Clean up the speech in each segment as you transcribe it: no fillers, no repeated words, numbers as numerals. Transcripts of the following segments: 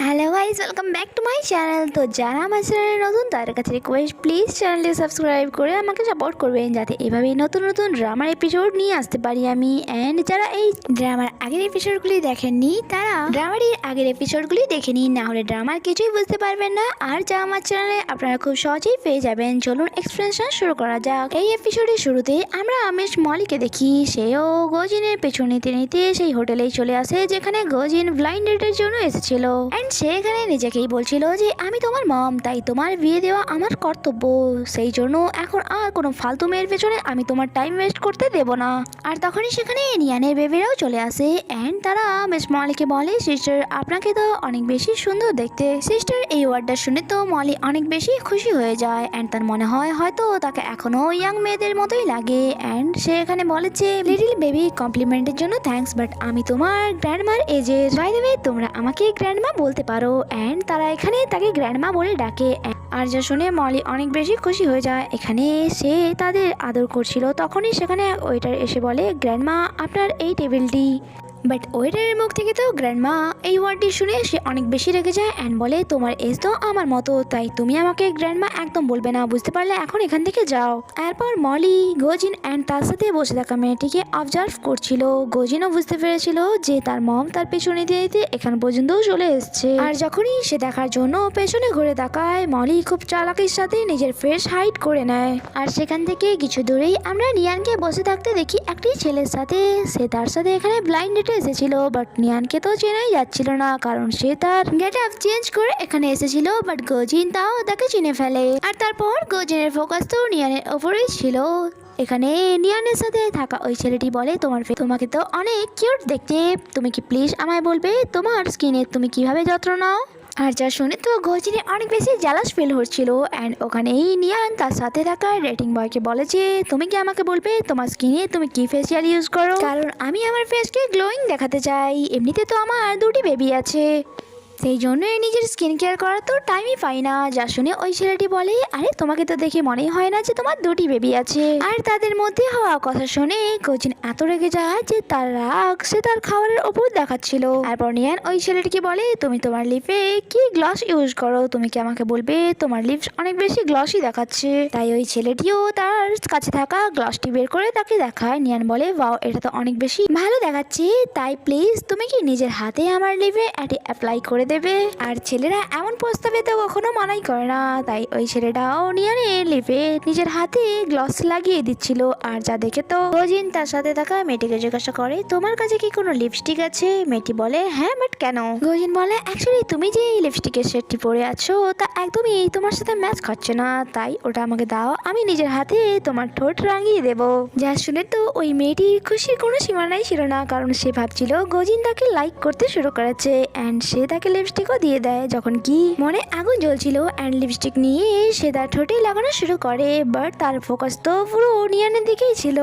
Hello guys, welcome back to my channel. তো যারা আমার চ্যানেলে নতুন তাদের কাছে রিকোয়েস্ট, প্লিজ চ্যানেলটি সাবস্ক্রাইব করে আমাকে সাপোর্ট করবেন, যাতে এভাবেই নতুন নতুন ড্রামার এপিসোড নিয়ে আসতে পারি আমি। অ্যান্ড যারা এই ড্রামার আগের এপিসোডগুলি দেখেননি তারা ড্রামাটির আগের এপিসোডগুলি দেখে নিন, না হলে ড্রামার কিছুই বুঝতে পারবেন না। আর যা আমার চ্যানেলে আপনারা খুব সহজেই পেয়ে যাবেন। চলুন এক্সপ্লেনেশন শুরু করা যাক। এই এপিসোডের শুরুতে আমরা মিস মলিকে দেখি, সেও গজিনের পেছন নিতে নিতে সেই হোটেলেই চলে আসে যেখানে গজিন ব্লাইন্ড ডেটের জন্য এসেছিল। সে এখানে নিজেকেই বলছিল যে আমি তোমার মম, তাই তোমার বিয়ে দেওয়া আমার কর্তব্য। সেই জন্য এখন আর কোনো ফালতু মেয়ের পেছনে আমি তোমার টাইম ওয়েস্ট করতে দেব না। আর তখনই সেখানে নিয়ানের বেবিরাও চলে আসে অ্যান্ড তারা মিস মলিকে বলে, সিস্টার আপনাকে তো অনেক বেশি সুন্দর দেখতে। সিস্টার এই ওয়ার্ডটা শুনে তো মলি অনেক বেশি খুশি হয়ে যায় অ্যান্ড তার মনে হয় হয়তো তাকে এখনো ইয়াং মেয়েদের মতোই লাগে। অ্যান্ড সে এখানে বলে যে লিটল বেবি, কমপ্লিমেন্টের জন্য থ্যাঙ্কস, বাট আমি তোমার গ্র্যান্ডমার এজের। বাই দ্য ওয়ে তোমরা আমাকে গ্র্যান্ডমা বলতে পারো। অ্যান্ড তারা এখানে তাকে গ্র্যান্ডমা বলে ডাকে। আর যা শুনে মলি অনেক বেশি খুশি হয়ে যায়। এখানে সে তাদের আদর করছিল, তখনই সেখানে ওয়েটার এসে বলে, গ্র্যান্ডমা আপনার এই টেবিলটি। বাট ওয়েটারের মুখ থেকে তো গ্র্যান্ডমা এই ওয়ার্ডটি শুনে সে অনেক বেশি রেগে যায় অ্যান্ড বলে, তোমার এজ তো আমার মতো, তাই তুমি আমাকে গ্র্যান্ডমা একদম বলবে না, বুঝতে পারলে? এখন এখান থেকে যাও। এরপর মলি গজিন অ্যান্ড তার সাথে বসে থাকা মেয়েটিকে অবজার্ভ করছিল। গজিনও বুঝতে পেরেছিল যে তার মম তার পেছনে দিয়ে দিতে এখান পর্যন্ত চলে এসছে। আর যখনই সে দেখার জন্য পেছনে ঘুরে তাকায়, মলি খুব চালাকির সাথে নিজের ফেস হাইড করে নেয়। আর সেখান থেকে কিছু দূরেই আমরা নিয়ানকে বসে থাকতে দেখি একটি ছেলের সাথে। সে তার সাথে এখানে ব্লাইন্ড ডেটে এসেছিল, বাট নিয়ানকে তো চেনাই যাচ্ছিল না, কারণ সে তার গেট আপ চেঞ্জ করে এখানে এসেছিল। বাট গজিন তাও তাকে চিনে ফেলে। আর তারপর গজিনের ফোকাস তো নিয়ানের ওপরেই ছিল। এখানে নিয়ানের সাথে থাকা ওই ছেলেটি বলে, তোমাকে তো অনেক কিউট দেখতে, তুমি কি প্লিজ আমায় বলবে তোমার স্কিনে তুমি কিভাবে যত্ন নাও? আর যা শুনে তো গজিনে অনেক বেশি জ্যালাস ফিল হচ্ছিল। অ্যান্ড ওখানেই নিয়ান তার সাথে থাকা রেটিং বয়কে বলে যে, তুমি কি আমাকে বলবে তোমার স্কিনে তুমি কি ফেসিয়াল ইউজ করো? কারণ আমি আমার ফেসকে গ্লোয়িং দেখাতে চাই। এমনিতে তো আমার দুটি বেবি আছে, সেই জন্যই নিজের স্কিন কেয়ার করার তো টাইমই পাই না। যা শুনে ওই ছেলেটি বলে, আরে তোমাকে তো দেখে মনেই হয় না যে তোমার দুটি বেবি আছে। আর তাদের মধ্যে হওয়া কথা শুনে গজিন এত রেগে যায় যে তার রাগ সে তার খাবারের ওপর দেখাচ্ছিল। তারপর নিয়ান ওই ছেলেটিকে বলে, তুমি তোমার লিপে কি গ্লস ইউজ করো? তুমি কি আমাকে বলবে? তোমার লিপস অনেক বেশি গ্লসই দেখাচ্ছে। তাই ওই ছেলেটিও তার কাছে থাকা গ্লসটি বের করে তাকে দেখায়। নিয়ান বলে, ওয়াও, এটা তো অনেক বেশি ভালো দেখাচ্ছে, তাই প্লিজ তুমি কি নিজের হাতে আমার লিপে এটি অ্যাপ্লাই করে দেবে? আর ছেলেরা এমন প্রস্তাবে তো কখনো মানাই করে না, তাই ওই ছেলেটাও নিয়ানের লিপে নিজের হাতে গ্লস লাগিয়ে দিচ্ছিল। আর যা দেখে তো গজিন তার সাথে থাকা মেয়েটিকে জিজ্ঞাসা করে, তোমার কাছে কি কোনো লিপস্টিক আছে? মেয়েটি বলে, হ্যাঁ, বাট কেন? গজিন বলে, অ্যাকচুয়ালি তুমি যে এই লিপস্টিকের শেডটি পরে আছো তা একদমই তোমার সাথে ম্যাচ খাচ্ছে না, তাই ওটা আমাকে দাও, আমি নিজের হাতে তোমার ঠোঁট রাঙিয়ে দেবো। যা শুনে তো ওই মেয়েটির খুশির কোনো সীমানাই ছিল না, কারণ সে ভাবছিল গজিন তাকে লাইক করতে শুরু করেছে অ্যান্ড সে তাকে লিপস্টিকও দিয়ে দেয়। যখন কি মনে আগুন জ্বলছিল অ্যান্ড লিপস্টিক নিয়ে সে তার ঠোঁটে লাগানো শুরু করে, বাট তার ফোকাস তো পুরো নিয়ানের দিকেই ছিল।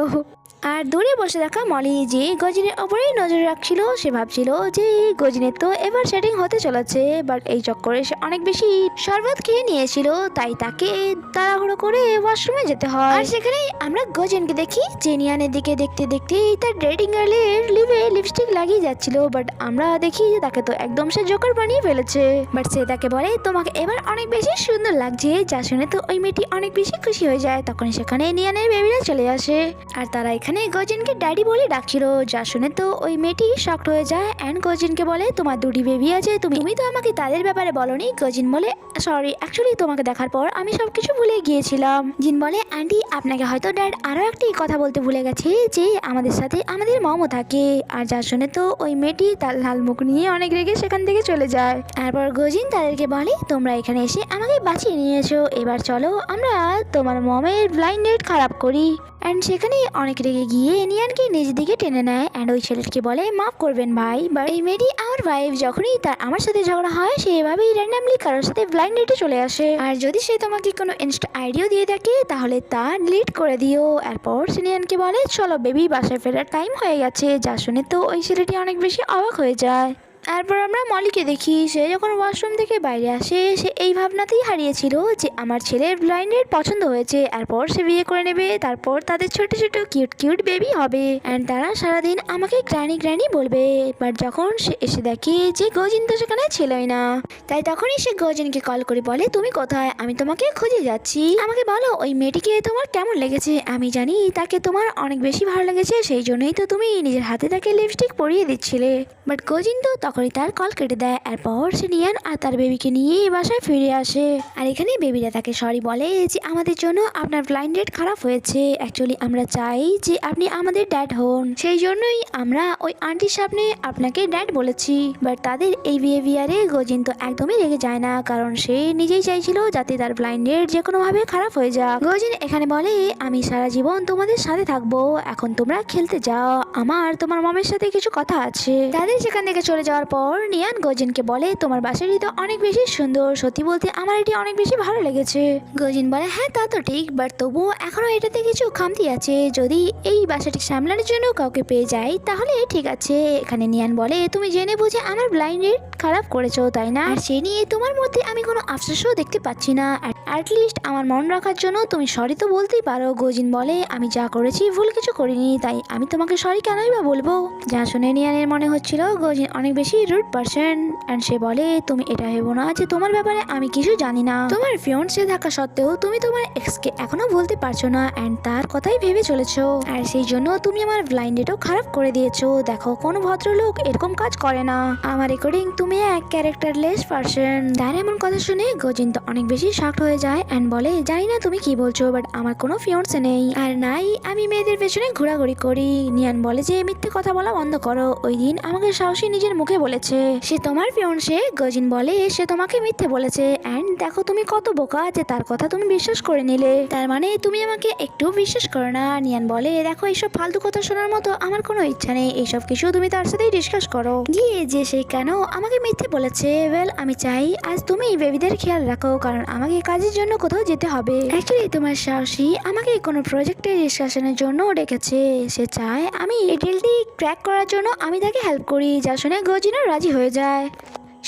আর দূরে বসে থাকা মলি যে গজিনের ওপরেই নজর রাখছিল, সে ভাবছিল যে গজিনের তো এবার সেটিং হতে চলেছে, বাট এই চক্করে সে অনেক বেশি শরবত খেয়ে নিয়েছিল, তাই তাকে তাড়াহুড়ো করে ওয়াশরুমে যেতে হয়। আর সেখানে আমরা গজিনকে দেখি যে নিয়ানের দিকে দেখতে দেখতেই তার ডেটিং গার্লের লিপে লিপস্টিক লাগিয়ে যাচ্ছিল, বাট আমরা দেখি তাকে তো একদম সে জোকার বানিয়ে ফেলেছে। বাট সে তাকে বলে, তোমাকে এবার অনেক বেশি সুন্দর লাগছে। যা শুনে তো ওই মেয়েটি অনেক বেশি খুশি হয়ে যায়। তখন সেখানে নিয়ানের বেবিরা চলে আসে আর তারা এখানে গজিনকে ড্যাডি বলে ডাকছিল। যা শুনে তো ওই মেয়েটি শকড হয়ে যায় অ্যান্ড গজিনকে বলে, তোমার দুটি বেবি আছে, তুমি তো আমাকে তাদের ব্যাপারে বলনি। গজিন বলে, সরি, অ্যাকচুয়ালি তোমাকে দেখার পর আমি সবকিছু ভুলে গিয়েছিলাম। জিন বলে, আন্টি আপনাকে হয়তো ড্যাড আরো একটি কথা বলতে ভুলে গেছে যে আমাদের সাথে আমাদের মমও থাকে। আর যা শুনে তো ওই মেয়েটি তার লাল মুখ নিয়ে অনেক রেগে সেখান থেকে চলে যায়। তারপর গজিন তাদেরকে বলে, তোমরা এখানে এসে আমাকে বাঁচিয়ে নিয়েছো, এবার চলো আমরা তোমার মমের ব্লাইন্ড ডেট খারাপ করি। অ্যান্ড সেখানে অনেক রেগে গিয়ে নিয়ানকে নিজের দিকে টেনে নেয় অ্যান্ড ওই ছেলেটিকে বলে, মাফ করবেন ভাই, বাট এই মেয়েটি আমার ওয়াইফ, যখনই তার আমার সাথে ঝগড়া হয় সে এভাবেই র্যান্ডামলি কারোর সাথে ব্লাইন্ড ডেটে চলে আসে। আর যদি সে তোমাকে কোনো ইনস্টা আইডিও দিয়ে থাকে তাহলে তা ডিলিট করে দিও। এরপর সে নিয়ানকে বলে, চলো বেবি, বাসায় ফেরার টাইম হয়ে গেছে। যা শুনে তো ওই ছেলেটি অনেক বেশি অবাক হয়ে যায়। তারপর আমরা মলিকে দেখি সে যখন ওয়াশরুম থেকে বাইরে আসে সে এই ভাবনাতেই হারিয়েছিল যে আমার ছেলের ব্লাইন্ডেড পছন্দ হয়েছে, এরপর সে বিয়ে করে নেবে, তারপর তাদের ছোট ছোট কিউট কিউট বেবি হবে অ্যান্ড তারা সারাদিন আমাকে গ্র্যানি গ্র্যানি বলবে। বাট যখন সে এসে দেখে যে গজিন তো সেখানে ছিলই না, তাই তখনই সে গজিনকে কল করে বলে তুমি কোথায়, আমি তোমাকে খুঁজে যাচ্ছি, আমাকে বলো ওই মেয়েটিকে তোমার কেমন লেগেছে, আমি জানি তাকে তোমার অনেক বেশি ভালো লেগেছে, সেই জন্যই তো তুমি নিজের হাতে তাকে লিপস্টিক পরিয়ে দিচ্ছিলে। বাট গজিন তো তখনই তার কল কেটে দেয়। এরপর সে নিয়ান আর তার বেবিকে নিয়ে বাসায় ফিরে আসে আর এখানে বেবিরা তাকে সরি বলে যে আমাদের জন্য আপনার ব্লাইন্ড ডেট খারাপ হয়েছে, অ্যাকচুয়ালি আমরা চাই যে আপনি আমাদের ড্যাড হন, সেই জন্যই আমরা ওই আন্টির সামনে আপনাকে ড্যাড বলেছি। বাট তাদের এই বিহেভিয়ারে গজিন তো একদমই রেগে যায় না, কারণ সে নিজেই চাইছিল যাতে তার ব্লাইন্ড ডেট যে কোনোভাবে খারাপ হয়ে যাক। গজিন এখানে বলে আমি সারা জীবন তোমাদের সাথে থাকবো, এখন তোমরা খেলতে যাও, আমার তোমার মামের সাথে কিছু কথা আছে। তাদের সেখান থেকে চলে যাওয়ার পর নিয়ান গজিনকে বলে তোমার বাসাটি তো অনেক বেশি সুন্দর, সত্যি বলতে আমার এটি অনেক বেশি ভালো লেগেছে। গজিন বলে হ্যাঁ তা তো ঠিক, বাট তবুও এখনো এটাতে কিছু খামতি আছে, যদি এই বাসাটি সামলানোর জন্য কাউকে পেয়ে যাই তাহলে ঠিক আছে। এখানে নিয়ান বলে তুমি জেনে বুঝে আমার ব্লাইন্ড ডেট খারাপ করেছো তাই না, আর সে নিয়ে তোমার মধ্যে আমি কোনো আফসোসও দেখতে পাচ্ছি না, অ্যাটলিস্ট আমার মন রাখার জন্য তুমি সরি তো বলতেই পারো। গজিন বলে আমি যা করেছি ভুল কিছু করিনি, তাই আমি তোমাকে সরি কেনই বা বলবো। যা শুনে নিয়ানের মনে হচ্ছিল গজিন অনেক বেশি রুড পারসন এন্ড সে বলে তুমি এটা ভেবো না যে তোমার ব্যাপারে আমি কিছু জানি না, তোমার ফিয়ন্সে থাকা সত্ত্বেও তুমি তোমার এক্সকে এখনো বলতে পারছো না এন্ড তার কথাই ভেবে চলেছো, আর সেই জন্য তুমি আমার ব্লাইন্ড ডেটও খারাপ করে দিয়েছো। দেখো কোনো ভদ্রলোক এরকম কাজ করে না, আমার রেকর্ডিং তুমি এক ক্যারেক্টারলেস পারসন। তার এমন কথা শুনে গজিন তো অনেক বেশি শকড হয়ে যায় এন্ড বলে জানি না তুমি কি বলছো, বাট আমার কোনো ফিয়ন্সে নেই আর নাই আমি মেয়েদের পেছনে ঘোরাঘুরি করি। নিয়ান বলে যে মিথ্যে কথা বলা বন্ধ করো, ওই দিন আমাকে সাহসী নিজের মুখে বলেছে সে তোমার ফিয়ন্সে। গজিন বলে সে তোমাকে মিথ্যে বলেছে এন্ড দেখো তুমি কত বোকা যে তার কথা তুমি বিশ্বাস করে নিলে, তার মানে তুমি আমাকে একটু বিশ্বাস করো না। নিয়ান বলে দেখো এইসব ফালতু কথা শোনার মতো আমার কোনো ইচ্ছা নেই, এইসব কিছু তুমি তার সাথেই ডিসকাস করো গিয়ে যে সে কেন আমাকে মিথ্যে বলেছে। ওয়েল আমি চাই আজ তুমি বেবিদের খেয়াল রাখো, কারণ আমাকে কাজের জন্য কোথাও যেতে হবে। অ্যাকচুয়ালি তোমার সাহসী আমাকে কোনো প্রজেক্টের ডিসকাশনের জন্য ডেকেছে, সে চায় আমি এই ডিলটি ক্র্যাক করার জন্য আমি তাকে হেল্প করি, যা শুনে গজিনও রাজি হয়ে যায়।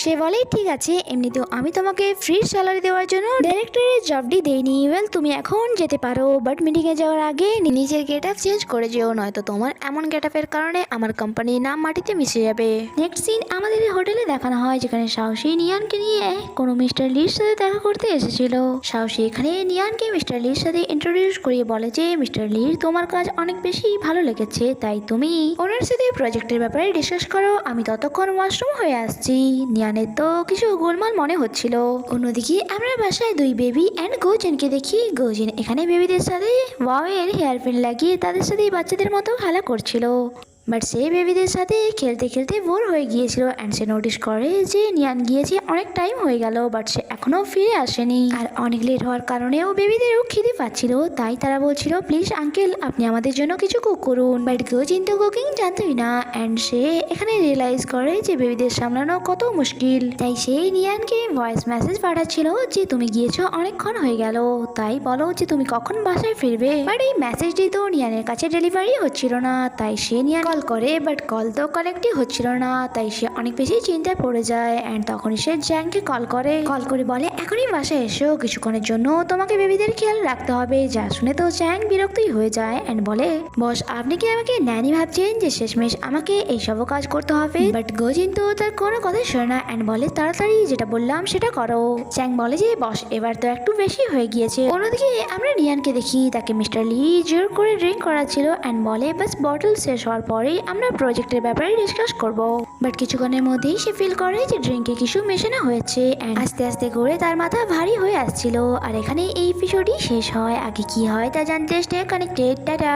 সে বলে ঠিক আছে, এমনিতেও আমি তোমাকে ফ্রি স্যালারি দেওয়ার জন্য ডাইরেক্টরের জবটি দেইনি, ওয়েল তুমি এখন যেতে পারো, বাট মিটিংয়ে যাওয়ার আগে নিজের গেট আপ চেঞ্জ করে যেও, নয়তো তোমার এমন গেট আপের কারণে আমার কোম্পানির নাম মাটিতে মিশে যাবে। নেক্সট সিন আমাদের হোটেলে দেখানো হয় যেখানে সাহসী নিয়ানকে নিয়ে কোনো মিস্টার লির সাথে দেখা করতে এসেছিল। সাহসী এখানে নিয়ানকে মিস্টার লির সাথে ইন্ট্রোডিউস করিয়ে বলে যে মিস্টার লির তোমার কাজ অনেক বেশি ভালো লেগেছে, তাই তুমি ওনার সাথে প্রজেক্টের ব্যাপারে ডিসকাস করো, আমি ততক্ষণ ওয়াশরুম হয়ে আসছি। নিয়ানের তো কিছু গোলমাল মনে হচ্ছিল। অন্যদিকে আমরা বাসায় দুই বেবি অ্যান্ড গজিনকে দেখি। গজিন এখানে বেবিদের সাথে ওয়াওয়ের হেয়ারপিন লাগিয়ে তাদের সাথে বাচ্চাদের মতো খেলা করছিল, বাট সে বেবিদের সাথে খেলতে খেলতে বোর হয়ে গিয়েছিল অ্যান্ড সে নোটিস করে যে নিয়ান গিয়েছে অনেক টাইম হয়ে গেল, বাট সে এখনো ফিরে আসেনি, আর অনেক লেট হওয়ার কারণেও বেবিদেরও খিদে পাচ্ছিল, তাই তারা বলছিল প্লিজ আঙ্কেল আপনি আমাদের জন্য কিছু কুক করুন। বাট গজিন তো কুকিং জানতোই না অ্যান্ড সে এখানে রিয়েলাইজ করে যে বেবিদের সামলানো কত মুশকিল, তাই সে নিয়ানকে ভয়েস মেসেজ পাঠাচ্ছিল যে তুমি গিয়েছো অনেকক্ষণ হয়ে গেল, তাই বলো যে তুমি কখন বাসায় ফিরবে। বাট এই মেসেজটি তো নিয়ানের কাছে ডেলিভারি হচ্ছিল না, তাই সে নিয়ান কল করে, বাট কল তো কানেক্টই হচ্ছিল না, তাই সে অনেক বেশি চিন্তায় পড়ে যায় অ্যান্ড তখনই সে জ্যাংকে কল করে বলে এখনই বাসায় এসো, কিছুক্ষণের জন্য তোমাকে বেবিদের খেয়াল রাখতে হবে। যা শুনে তো জ্যাং বিরক্তই হয়ে যায় অ্যান্ড বলে বস আপনি কি আমাকে ন্যানি ভাবছেন যে শেষমেশ আমাকে এইসবও কাজ করতে হবে। বাট গজিন তো তার কোনো কথাই শোনে না অ্যান্ড বলে তাড়াতাড়ি যেটা বললাম সেটা করো। জ্যাং বলে যে বস এবার তো একটু বেশি হয়ে গিয়েছে। অন্যদিকে আমরা নিয়ানকে দেখি, তাকে মিস্টার লি জোর করে ড্রিঙ্ক করাচ্ছিল অ্যান্ড বলে বাস বটল শেষ হওয়ার পরে আমরা প্রজেক্টের ব্যাপারে ডিসকাস করব। বাট কিছুক্ষণের মধ্যেই সে ফিল করে যে ড্রিঙ্কে কিছু মেশানো হয়েছে এন্ড আস্তে আস্তে করে তার মাথা ভারী হয়ে আসছিল। আর এখানে এই এপিসোডই শেষ হয়। আগে কি হয় তা জানতে স্টে কানেক্টেড। টাটা।